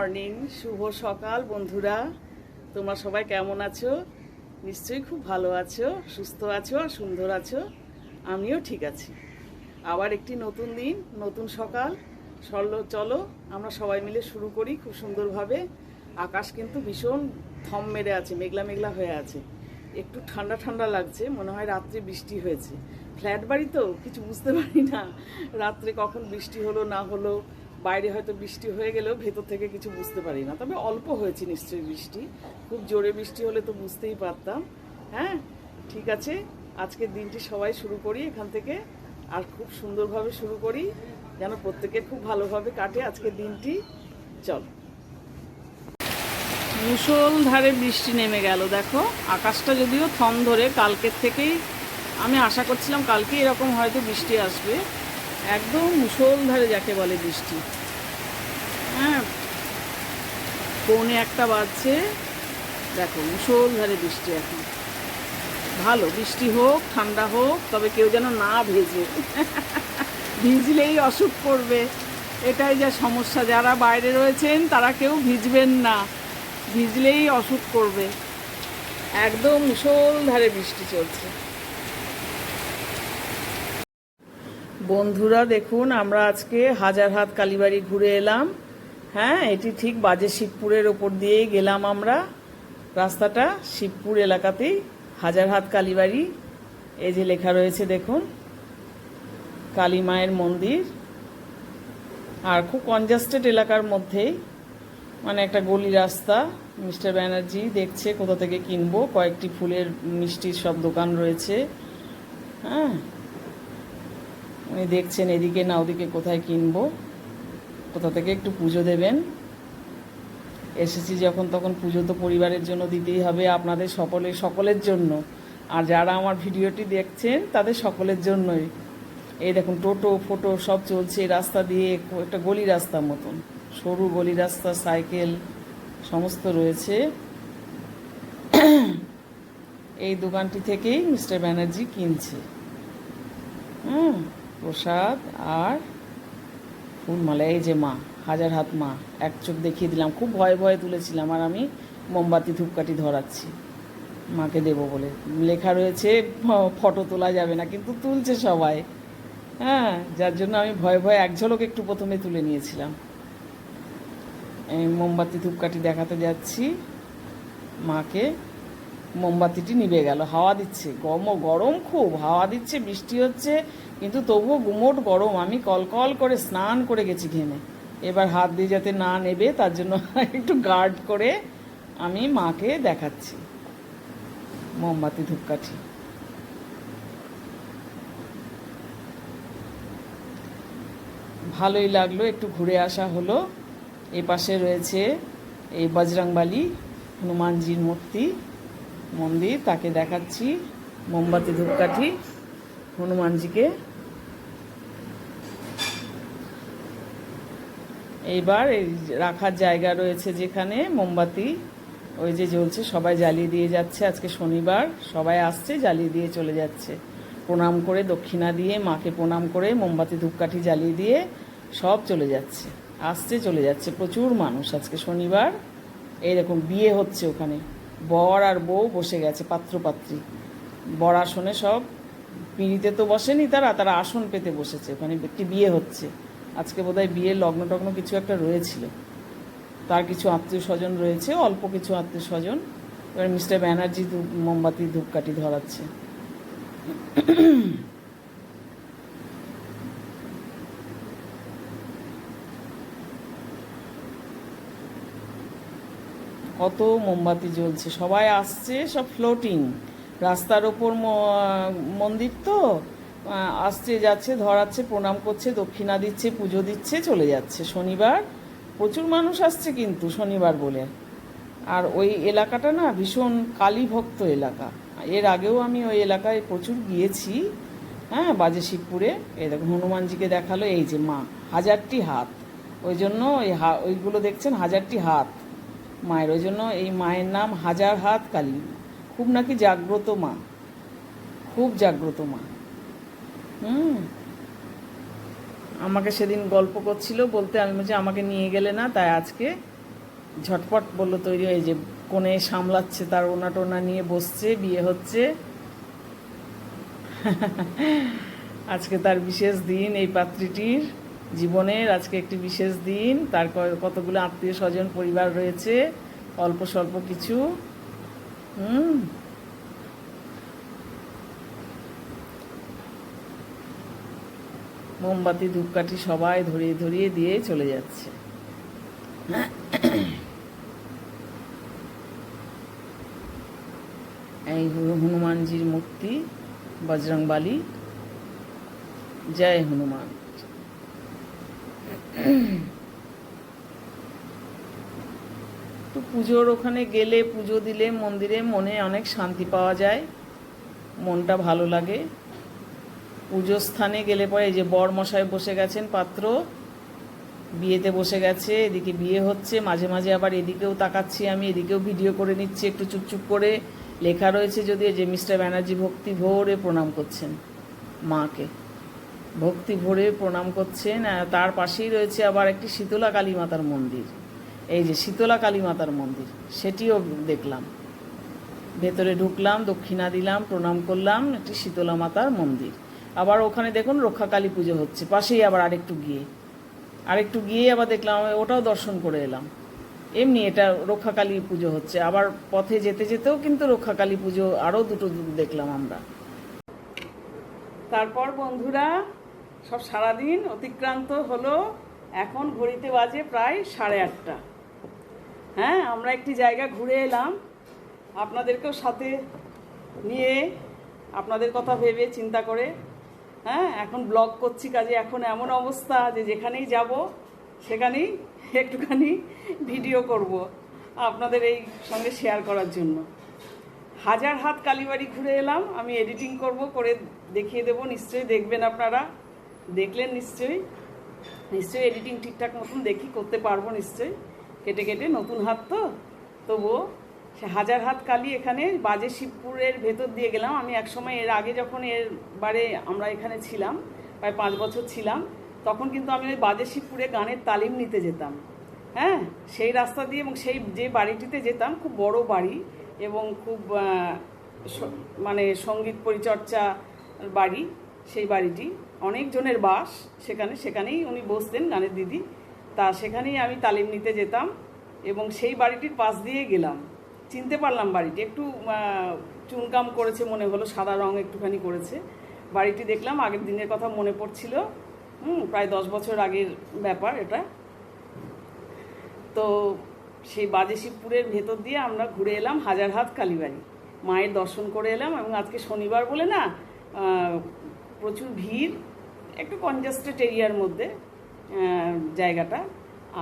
Morning, শুভ সকাল বন্ধুরা। তোমরা সবাই কেমন আছো? নিশ্চয়ই খুব ভালো আছো, সুস্থ আছো, সুন্দর আছো। আমিও ঠিক আছি। আবার একটি নতুন দিন, নতুন সকাল। চলো আমরা সবাই মিলে শুরু করি খুব সুন্দরভাবে। আকাশ কিন্তু ভীষণ থম মেরে আছে, মেঘলা মেঘলা হয়ে আছে। একটু ঠান্ডা ঠান্ডা লাগছে, মনে হয় রাত্রে বৃষ্টি হয়েছে। ফ্ল্যাট বাড়ি তো কিছু বুঝতে পারি না রাত্রে কখন বৃষ্টি হলো না হলো। বাইরে হয়তো বৃষ্টি হয়ে গেলেও ভেতর থেকে কিছু বুঝতে পারি না। তবে অল্প হয়েছে নিশ্চয়ই বৃষ্টি। খুব জোরে বৃষ্টি হলে তো বুঝতেই পারতাম। হ্যাঁ, ঠিক আছে, আজকের দিনটি সবাই শুরু করি এখান থেকে। আর খুব সুন্দরভাবে শুরু করি, যেন প্রত্যেকের খুব ভালোভাবে কাটে আজকের দিনটি। চল, মুষলধারে বৃষ্টি নেমে গেল। দেখো আকাশটা যদিও থম ধরে, কালকের থেকেই আমি আশা করছিলাম কালকে এরকম হয়তো বৃষ্টি আসবে। একদম মুষলধারে যাকে বলে বৃষ্টি। হ্যাঁ, 1:45 বাজছে। দেখো মুষলধারে বৃষ্টি এখন। ভালো, বৃষ্টি হোক, ঠান্ডা হোক, তবে কেউ যেন না ভেজে। ভিজলেই অসুখ করবে, এটাই যা সমস্যা। যারা বাইরে রয়েছেন তারা কেউ ভিজবেন না, ভিজলেই অসুখ করবে। একদম মুষলধারে বৃষ্টি চলছে। বন্ধুরা দেখুন, আমরা আজকে হাজারহাট কালীবাড়ি ঘুরে এলাম। হ্যাঁ, এটি ঠিক বাজে শিবপুরের ওপর দিয়েই গেলাম আমরা। রাস্তাটা শিবপুর এলাকাতেই হাজারহাট কালীবাড়ি। এই যে লেখা রয়েছে দেখুন, কালী মায়ের মন্দির। আর খুব কনজাস্টেড এলাকার মধ্যেই, মানে একটা গলি রাস্তা। মিস্টার ব্যানার্জি দেখছে কোথা থেকে কিনবো, কয়েকটি ফুলের মিষ্টির সব দোকান রয়েছে। হ্যাঁ, উনি দেখছেন এদিকে না ওদিকে কোথায় কিনবো, কোথা থেকে একটু পুজো দেবেন। এসেছি যখন তখন পুজো তো পরিবারের জন্য দিতেই হবে, আপনাদের সকলের জন্য। আর যারা আমার ভিডিওটি দেখছেন তাদের সকলের জন্যই। এই দেখুন টোটো ফোটো সব চলছে রাস্তা দিয়ে, একটা গলি রাস্তার মতন, সরু গলি রাস্তা, সাইকেল সমস্ত রয়েছে। এই দোকানটি থেকেই মিস্টার ব্যানার্জি কিনছে প্রসাদ আর ফুলমালা। এই যে মা, হাজারহাট মা, এক চোখ দেখিয়ে দিলাম। খুব ভয়ে ভয়ে তুলেছিলাম, আর আমি মোমবাতি ধূপকাঠি ধরাচ্ছি মাকে দেবো বলে। লেখা রয়েছে ফটো তোলা যাবে না, কিন্তু তুলছে সবাই। হ্যাঁ, যার জন্য আমি ভয়ে ভয়ে এক ঝলক একটু প্রথমে তুলে নিয়েছিলাম। এই মোমবাতি ধূপকাঠি দেখাতে যাচ্ছি মাকে। মোমবাতিটি নিভে গেল, হাওয়া দিচ্ছে, গরম খুব হাওয়া দিচ্ছে, বৃষ্টি হচ্ছে, কিন্তু তবুও গুমোট গরম। আমি কলকল করে স্নান করে গেছি ঘেমে। এবার হাত দিয়ে যাতে না নেবে তার জন্য একটু গার্ড করে আমি মাকে দেখাচ্ছি মোমবাতি ধূপকাঠি। ভালোই লাগলো, একটু ঘুরে আসা হলো। এই পাশে রয়েছে এই বজরংবলী হনুমানজির মন্দির, তাকে দেখাচ্ছি মোমবাতি ধূপকাঠি হনুমানজিকে। এইবার এই রাখার জায়গা রয়েছে যেখানে মোমবাতি ওই যে জ্বলছে, সবাই জ্বালিয়ে দিয়ে যাচ্ছে। আজকে শনিবার, সবাই আসছে, জ্বালিয়ে দিয়ে চলে যাচ্ছে। প্রণাম করে, দক্ষিণা দিয়ে, মাকে প্রণাম করে মোমবাতি ধূপকাঠি জ্বালিয়ে দিয়ে সব চলে যাচ্ছে, আসছে চলে যাচ্ছে। প্রচুর মানুষ আজকে শনিবার। এইরকম বিয়ে হচ্ছে ওখানে, বর আর বউ বসে গেছে, পাত্রপাত্রী। বর আসনে, সব পিঁড়িতে তো বসেনি, তারা আসন পেতে বসেছে। ওখানে একটি বিয়ে হচ্ছে আজকে, বোধহয় বিয়ের লগ্ন টগ্ন কিছু একটা রয়েছিল। তার কিছু আত্মীয় স্বজন রয়েছে, অল্প কিছু আত্মীয় স্বজন। এবার মিস্টার ব্যানার্জি মোমবাতি ধূপকাঠি ধরাচ্ছে। কত মোমবাতি জ্বলছে, সবাই আসছে, সব ফ্লোটিং। রাস্তার ওপর মন্দির তো, আসছে যাচ্ছে, ধরাচ্ছে, প্রণাম করছে, দক্ষিণা দিচ্ছে, পুজো দিচ্ছে, চলে যাচ্ছে। শনিবার প্রচুর মানুষ আসছে কিন্তু, শনিবার বলে। আর ওই এলাকাটা না ভীষণ কালীভক্ত এলাকা। এর আগেও আমি ওই এলাকায় প্রচুর গিয়েছি। হ্যাঁ, বাজে শিবপুরে। এই দেখো হনুমানজিকে দেখালো, এই যে মা, হাজারটি হাত। ওই জন্য ওইগুলো দেখছেন হাজারটি হাত মায়ের, ওই জন্য এই মায়ের নাম হাজারহাট কালী। খুব নাকি জাগ্রত মা, খুব জাগ্রত মা। আমাকে সেদিন গল্প করছিল, বলতে আমি বলছি আমাকে নিয়ে গেলে না, তাই আজকে ঝটপট বললো তৈরি হয়ে, যে কোণে সামলাচ্ছে, তার ওনা টোনা নিয়ে বসছে, বিয়ে হচ্ছে। আজকে তার বিশেষ দিন, এই পাত্রীটির জীবনের আজকে একটি বিশেষ দিন। তার কতগুলো আত্মীয় স্বজন পরিবার রয়েছে, অল্প স্বল্প কিছু। মোমবাতি ধূপকাঠি সবাই ধরিয়ে ধরিয়ে দিয়ে চলে যাচ্ছে। এই হনুমানজির মূর্তি, বজরংবলী, জয় হনুমান। তো পুজোর ওখানে গেলে, পুজো দিলে মন্দিরে মনে অনেক শান্তি পাওয়া যায়, মনটা ভালো লাগে। পুজোর স্থানে গেলে পরে, এই যে বর মশাই বসে গেছেন, পাত্র বিয়েতে বসে গেছে, এদিকে বিয়ে হচ্ছে, মাঝে মাঝে আবার এদিকেও তাকাচ্ছি আমি, এদিকেও ভিডিও করে নিচ্ছি একটু চুপচুপ করে। লেখা রয়েছে যদিও যে মিস্টার ব্যানার্জি ভক্তি ভরে প্রণাম করছেন মাকে, ভক্তি ভরে প্রণাম করছেন। তার পাশেই রয়েছে আবার একটি শীতলা কালী মাতার মন্দির, এই যে শীতলা কালী মাতার মন্দির, সেটিও দেখলাম। ভেতরে ঢুকলাম, দক্ষিণা দিলাম, প্রণাম করলাম, একটি শীতলা মাতার মন্দির। আবার ওখানে দেখুন রক্ষাকালী পুজো হচ্ছে পাশেই, আবার আরেকটু গিয়ে আবার দেখলাম, ওটাও দর্শন করে এলাম। এমনি এটা রক্ষাকালী পুজো হচ্ছে, আবার পথে যেতে যেতেও কিন্তু রক্ষাকালী পুজো আরও দুটো দেখলাম আমরা। তারপর বন্ধুরা সব সারাদিন অতিক্রান্ত হলো, এখন ঘড়িতে বাজে প্রায় 8:30। হ্যাঁ, আমরা একটি জায়গা ঘুরে এলাম, আপনাদেরকেও সাথে নিয়ে, আপনাদের কথা ভেবে চিন্তা করে। হ্যাঁ, এখন ব্লগ করছি, কাজে এখন এমন অবস্থা যে যেখানেই যাব সেখানেই একটুখানি ভিডিও করব আপনাদের এই সঙ্গে শেয়ার করার জন্য। হাজার হাত কালীবাড়ি ঘুরে এলাম, আমি এডিটিং করব, করে দেখিয়ে দেবো, নিশ্চয়ই দেখবেন আপনারা। দেখলেন নিশ্চয়ই এডিটিং ঠিকঠাক মতন করতে পারবো নিশ্চয়ই, কেটে কেটে, নতুন হাত তো, তবুও সে হাজার হাত কালী এখানে বাজে শিবপুরের ভেতর দিয়ে গেলাম। আমি একসময় এর আগে যখন বারে আমরা এখানে ছিলাম, প্রায় 5 বছর ছিলাম, তখন কিন্তু আমি ওই বাজে শিবপুরে গানের তালিম নিতে যেতাম। হ্যাঁ, সেই রাস্তা দিয়ে, এবং সেই যে বাড়িটিতে যেতাম, খুব বড় বাড়ি এবং খুব মানে সঙ্গীত পরিচর্চা বাড়ি। সেই বাড়িটি অনেকজনের বাস, সেখানেই উনি বসতেন, গানের দিদি। তা সেখানেই আমি তালিম নিতে যেতাম, এবং সেই বাড়িটির পাশ দিয়ে গেলাম। চিনতে পারলাম বাড়িটি, একটু চুনকাম করেছে মনে হলো, সাদা রং একটুখানি করেছে। বাড়িটি দেখলাম, আগের দিনের কথা মনে পড়ছিল। প্রায় 10 বছর আগের ব্যাপার এটা। তো সেই বাজে শিবপুরের ভেতর দিয়ে আমরা ঘুরে এলাম হাজার হাত কালীবাড়ি, মায়ের দর্শন করে এলাম। এবং আজকে শনিবার বলে না, প্রচুর ভিড়, একটু কনজাস্টেড এরিয়ার মধ্যে জায়গাটা।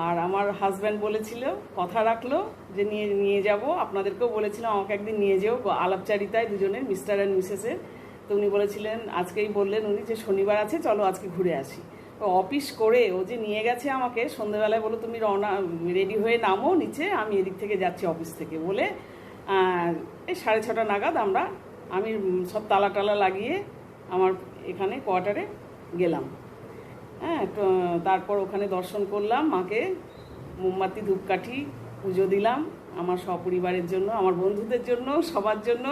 আর আমার হাজব্যান্ড বলেছিল, কথা রাখলো যে নিয়ে যাব, আপনাদেরকেও বলেছিলাম আমাকে একদিন নিয়ে যেও, আলাপচারিতায় দুজনের, মিস্টার অ্যান্ড মিসেসের। তো উনি বলেছিলেন, আজকেই বললেন উনি যে শনিবার আছে, চলো আজকে ঘুরে আসি। তো অফিস করে ও যে নিয়ে গেছে আমাকে, সন্ধ্যেবেলায় বলো তুমি রেডি হয়ে নামো নিচে, আমি এদিক থেকে যাচ্ছি অফিস থেকে, বলে এই 6:30 নাগাদ আমি সব তালা টালা লাগিয়ে আমার এখানে কোয়ার্টারে গেলাম। হ্যাঁ, তারপর ওখানে দর্শন করলাম মাকে, মোমবাতি ধূপকাঠি পুজো দিলাম আমার সপরিবারের জন্য, আমার বন্ধুদের জন্য, সবার জন্য।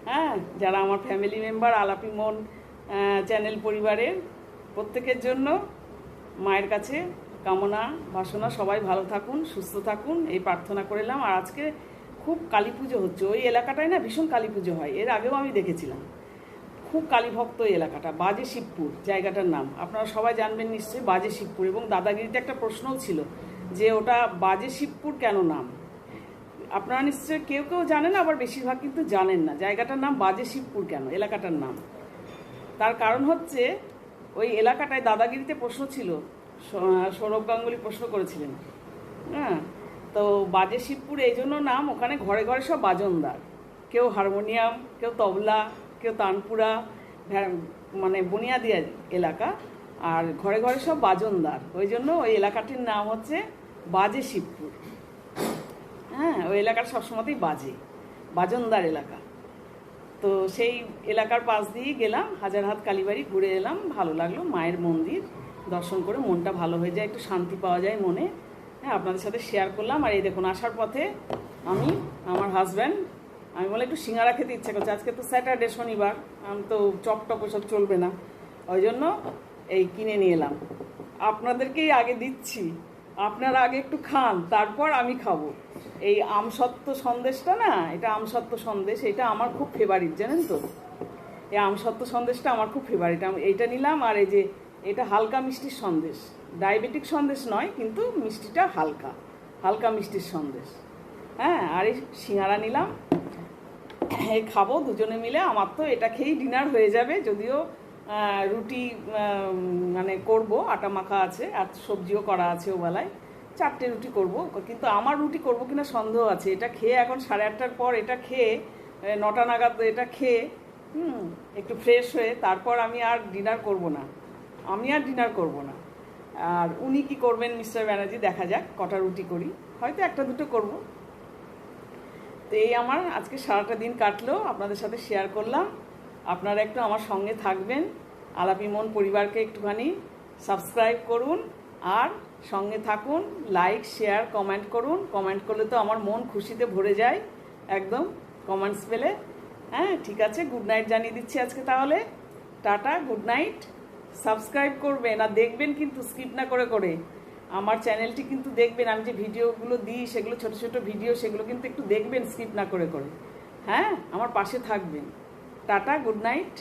হ্যাঁ, যারা আমার ফ্যামিলি মেম্বার, আলাপি মন চ্যানেল পরিবারের প্রত্যেকের জন্য মায়ের কাছে কামনা বাসনা সবাই ভালো থাকুন, সুস্থ থাকুন, এই প্রার্থনা করলাম। আর আজকে খুব কালী পুজো হচ্ছে, ওই এলাকাটায় না ভীষণ কালী পুজো হয়, এর আগেও আমি দেখেছিলাম। খুব কালীভক্ত এলাকাটা, বাজে শিবপুর জায়গাটার নাম, আপনারা সবাই জানবেন নিশ্চয়ই, বাজে শিবপুর। এবং দাদাগিরিতে একটা প্রশ্নও ছিল যে ওটা বাজে শিবপুর কেন নাম, আপনারা নিশ্চয়ই কেউ জানেন, আবার বেশিরভাগ কিন্তু জানেন না জায়গাটার নাম বাজে শিবপুর কেন, এলাকাটার নাম। তার কারণ হচ্ছে ওই এলাকাটায় দাদাগিরিতে প্রশ্ন ছিল, সৌরভ গাঙ্গুলি প্রশ্ন করেছিলেন। হ্যাঁ, তো বাজে শিবপুর এই জন্য নাম, ওখানে ঘরে ঘরে সব বাজনদার, কেউ হারমোনিয়াম, কেউ তবলা, কেউ তানপুরা, মানে বুনিয়াদি এলাকা, আর ঘরে ঘরে সব বাজনদার, ওই জন্য ওই এলাকাটির নাম হচ্ছে বাজে শিবপুর। হ্যাঁ, ওই এলাকার সবসময়তেই বাজনদার এলাকা। তো সেই এলাকার পাশ দিয়েই গেলাম, হাজার হাত কালীবাড়ি ঘুরে এলাম, ভালো লাগলো। মায়ের মন্দির দর্শন করে মনটা ভালো হয়ে যায়, একটু শান্তি পাওয়া যায় মনে। হ্যাঁ, আপনাদের সাথে শেয়ার করলাম। আর এই দেখুন, আসার পথে আমি আমার হাজব্যান্ড, আমি বলে একটু সিঙ্গারা খেতে ইচ্ছা করছে, আজকে তো স্যাটারডে শনিবার, আমি তো চপ টপ ওসব চলবে না, ওই জন্য এই কিনে নিয়ে এলাম। আপনাদেরকেই আগে দিচ্ছি, আপনারা আগে একটু খান, তারপর আমি খাবো। এই আমসত্ত্ব সন্দেশটা না, এটা আমসত্ত্ব সন্দেশ, এটা আমার খুব ফেভারিট, জানেন তো। এই আমসত্ত্ব সন্দেশটা আমার খুব ফেভারিট, আমি এইটা নিলাম। আর এই যে এটা হালকা মিষ্টির সন্দেশ, ডায়াবেটিক সন্দেশ নয়, কিন্তু মিষ্টিটা হালকা হালকা মিষ্টির সন্দেশ। হ্যাঁ, আর এই সিঙ্গারা নিলাম, এই খাবো দুজনে মিলে। আমার তো এটা খেয়েই ডিনার হয়ে যাবে, যদিও রুটি মানে করব, আটা মাখা আছে আর সবজিও করা আছে ওবেলায়, 4টে রুটি করব। কিন্তু আমার রুটি করব কিনা সন্দেহ আছে। এটা খেয়ে এখন 8:30টার পর, এটা খেয়ে 9টা নাগাদ এটা খেয়ে একটু ফ্রেশ হয়ে তারপর আমি আর ডিনার করব না, আর উনি কি করবেন মিস্টার ব্যানার্জি, দেখা যাক কটা রুটি করি, হয়তো 1-2টো করব। তো এই আমার আজকে সারাটা দিন কাটলো, আপনাদের সাথে শেয়ার করলাম। আপনারা একটু আমার সঙ্গে থাকবেন, আলাপি মন পরিবারকে একটুখানি সাবস্ক্রাইব করুন আর সঙ্গে থাকুন, লাইক শেয়ার কমেন্ট করুন। কমেন্ট করলে তো আমার মন খুশিতে ভরে যায় একদম, কমেন্টস পেলে। হ্যাঁ, ঠিক আছে, গুড নাইট জানিয়ে দিচ্ছি আজকে তাহলে, টাটা, গুড নাইট। সাবস্ক্রাইব করবেন আর দেখবেন কিন্তু, স্কিপ না করে করে আমার চ্যানেলটি কিন্তু দেখবেন, আমি যে ভিডিওগুলো দিই সেগুলো ছোট ছোট ভিডিও, সেগুলো কিন্তু একটু দেখবেন স্কিপ না করে করে। হ্যাঁ, আমার পাশে থাকবেন। Tata, good night.